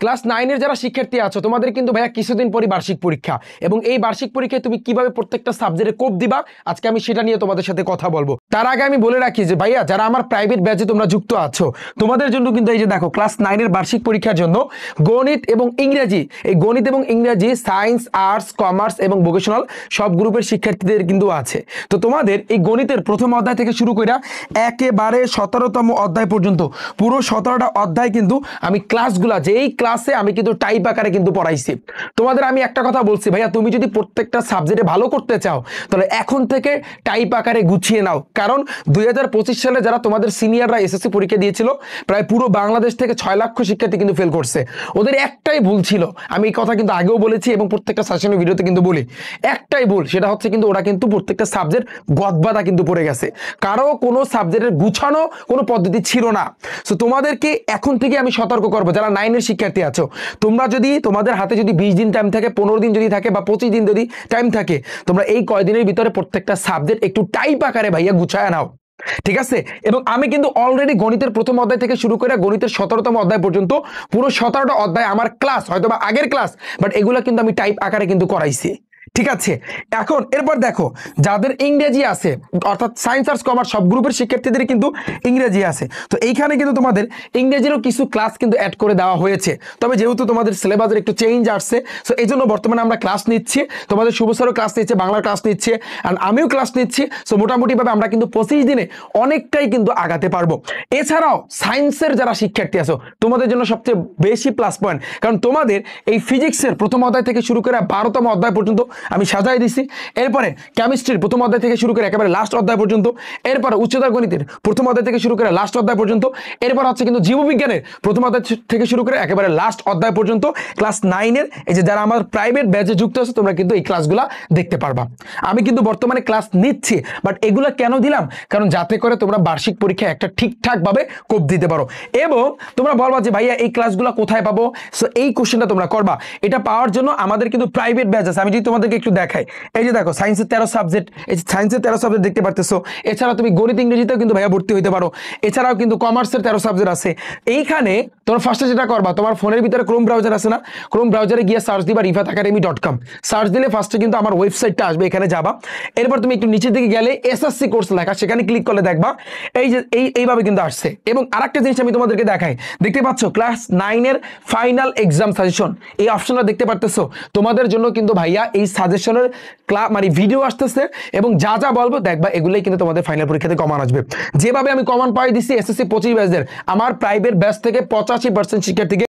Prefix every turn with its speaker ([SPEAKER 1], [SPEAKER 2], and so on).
[SPEAKER 1] Class 9 এর যারা শিক্ষার্থী আছো তোমাদের কিন্তু ভাইয়া কিছুদিন পরই বার্ষিক পরীক্ষা, এবং এই বার্ষিক পরীক্ষায় তুমি কিভাবে প্রত্যেকটা সাবজেক্টে কোপ দিবা আজকে আমি সেটা নিয়ে তোমাদের সাথে কথা বলবো। তার আগে আমি বলে রাখি যে ভাইয়া যারা আমার প্রাইভেট ব্যাচে তোমরা যুক্ত আছো তোমাদের জন্য কিন্তু এই যে দেখো ক্লাস 9 এর বার্ষিক পরীক্ষার জন্য গণিত এবং ইংরেজি, এই গণিত এবং ইংরেজি, সায়েন্স, আর্টস, কমার্স এবং ভোকেশনাল সব গ্রুপের শিক্ষার্থীদের কিন্তু আছে। তো তোমাদের এই গণিতের প্রথম অধ্যায় থেকে শুরু করে একেবারে 17তম অধ্যায় পর্যন্ত পুরো 17টা অধ্যায় কিন্তু আমি ক্লাসগুলা যেই ক্লাসে আমি কিন্তু টাইপ আকারে কিন্তু পড়াইছি। তোমাদের আমি একটা কথা বলছি ভাইয়া, তুমি যদি প্রত্যেকটা সাবজেক্টে ভালো করতে চাও তাহলে এখন থেকে টাইপ আকারে গুছিয়ে নাও, কারণ 2025 সালে যারা তোমাদের সিনিয়ররা এসএসসি পরীক্ষা দিয়েছিল প্রায় পুরো বাংলাদেশ থেকে 6 লক্ষ শিক্ষার্থী কিন্তু ফেল করছে। ওদের একটাই ভুল ছিল, আমি এই কথা কিন্তু আগেও বলেছি এবং প্রত্যেকটা সেশনের ভিডিওতে কিন্তু বলি, একটাই ভুল, সেটা হচ্ছে কিন্তু ওরা কিন্তু প্রত্যেকটা সাবজেক্ট গদবাদা কিন্তু পড়ে গেছে, কারো কোনো সাবজেক্টের গুছানো কোনো পদ্ধতি ছিল না। সো তোমাদেরকে এখন থেকে আমি সতর্ক করবো, যারা 9 এর শিক্ষার্থী আছো তোমরা যদি তোমাদের হাতে যদি 20 দিন টাইম থাকে, 15 দিন যদি থাকে বা 25 দিন যদি টাইম থাকে, তোমরা এই কয়দিনের ভিতরে প্রত্যেকটা সাবজেক্ট একটু টাইপ আকারে ভাইয়া গুছায় নাও, ঠিক আছে? এবং আমি কিন্তু অলরেডি গণিতের প্রথম অধ্যায় থেকে শুরু করে গণিতের 17তম অধ্যায় পর্যন্ত পুরো 17টা অধ্যায় আমার ক্লাস, হয়তো বা আগের ক্লাস, বাট এগুলো কিন্তু আমি টাইপ আকারে কিন্তু করাইছি, ঠিক আছে? এখন এরপর দেখো যাদের ইংরেজি আছে, অর্থাৎ সায়েন্স, আর্টস, কমার্স সব গ্রুপের শিক্ষার্থীদের কিন্তু ইংরেজি আছে, তো এইখানে কিন্তু তোমাদের ইংরেজিরও কিছু ক্লাস কিন্তু অ্যাড করে দেওয়া হয়েছে। তবে যেহেতু তোমাদের সিলেবাসের একটু চেঞ্জ আসছে, সো এই জন্য বর্তমানে আমরা ক্লাস নিচ্ছি, তোমাদের শুভ স্যারও ক্লাস নিচ্ছে, বাংলার ক্লাস নিচ্ছে, আর আমিও ক্লাস নিচ্ছি। সো মোটামুটিভাবে আমরা কিন্তু 25 দিনে অনেকটাই কিন্তু আগাতে পারবো। এছাড়াও সায়েন্সের যারা শিক্ষার্থী আছো তোমাদের জন্য সবচেয়ে বেশি প্লাস পয়েন্ট, কারণ তোমাদের এই ফিজিক্সের প্রথম অধ্যায় থেকে শুরু করে 12তম অধ্যায় পর্যন্ত আমি সাজাই দিছি। এরপরে কেমিস্ট্রির প্রথম অধ্যায় থেকে শুরু করে একেবারে লাস্ট অধ্যায় পর্যন্ত, এরপরে উচ্চতর গণিতের প্রথম অধ্যায় থেকে শুরু করে লাস্ট অধ্যায় পর্যন্ত, এরপর হচ্ছে কিন্তু জীববিজ্ঞানের প্রথম অধ্যায় থেকে শুরু করে একেবারে লাস্ট অধ্যায় পর্যন্ত ক্লাস 9 এর এই যে যারা আমার প্রাইভেট ব্যাচে যুক্ত আছে তোমরা কিন্তু এই ক্লাসগুলো দেখতে পারবা। আমি কিন্তু বর্তমানে ক্লাস নিচ্ছি, বাট এগুলো কেন দিলাম, কারণ যাতে করে তোমরা বার্ষিক পরীক্ষায় একটা ঠিকঠাক ভাবে কোপ দিতে পারো। এবং তোমরা বলবা যে ভাইয়া এই ক্লাসগুলো কোথায় পাবো, সো এই কোশ্চেনটা তোমরা করবা। এটা পাওয়ার জন্য আমাদের কিন্তু প্রাইভেট ব্যাচ আছে, আমি যদি তোমাদেরকে একটু দেখাই, এই যে দেখো সায়েন্সের 13 সাবজেক্ট, এই সায়েন্সের 13 সাবজেক্ট দেখতে পারতেছো। এছাড়া তুমি গণিত ইংরেজিতেও কিন্তু ভাইয়া ভর্তি হইতে পারো। এছাড়াও কিন্তু কমার্সের 13 সাবজেক্ট আছে। এইখানে তোমার ফার্স্টে যেটা করবা, তোমার ফোনের ভিতরে ক্রোম ব্রাউজার আছে না, ক্রোম ব্রাউজারে গিয়ে সার্চ দিবা rifatacademy.com, সার্চ দিলে ফার্স্টে কিন্তু আমার ওয়েবসাইটটা আসবে, এখানে যাবা। এরপর তুমি একটু নিচের দিকে গেলে এসএসসি কোর্স লেখা, সেখানে ক্লিক করলে দেখবা এই যে এইভাবে কিন্তু আসছে। এবং আরেকটা জিনিস আমি তোমাদেরকে দেখাই, দেখতে পাচ্ছ ক্লাস 9 এর ফাইনাল এক্সাম সাজেশন, এই অপশনটা দেখতে পারতেছো। তোমাদের জন্য কিন্তু ভাইয়া এই সাজেশনের মানে ভিডিও আসতেছে, এবং যা যা বলবো দেখবা এগুলোই কিন্তু তোমাদের ফাইনাল পরীক্ষাতে কমান আসবে। যেভাবে আমি কমান পাই দিচ্ছি এসএসসি 25 ব্যাচদের, আমার প্রাইভেট ব্যাচ থেকে 85% শিক্ষার্থীকে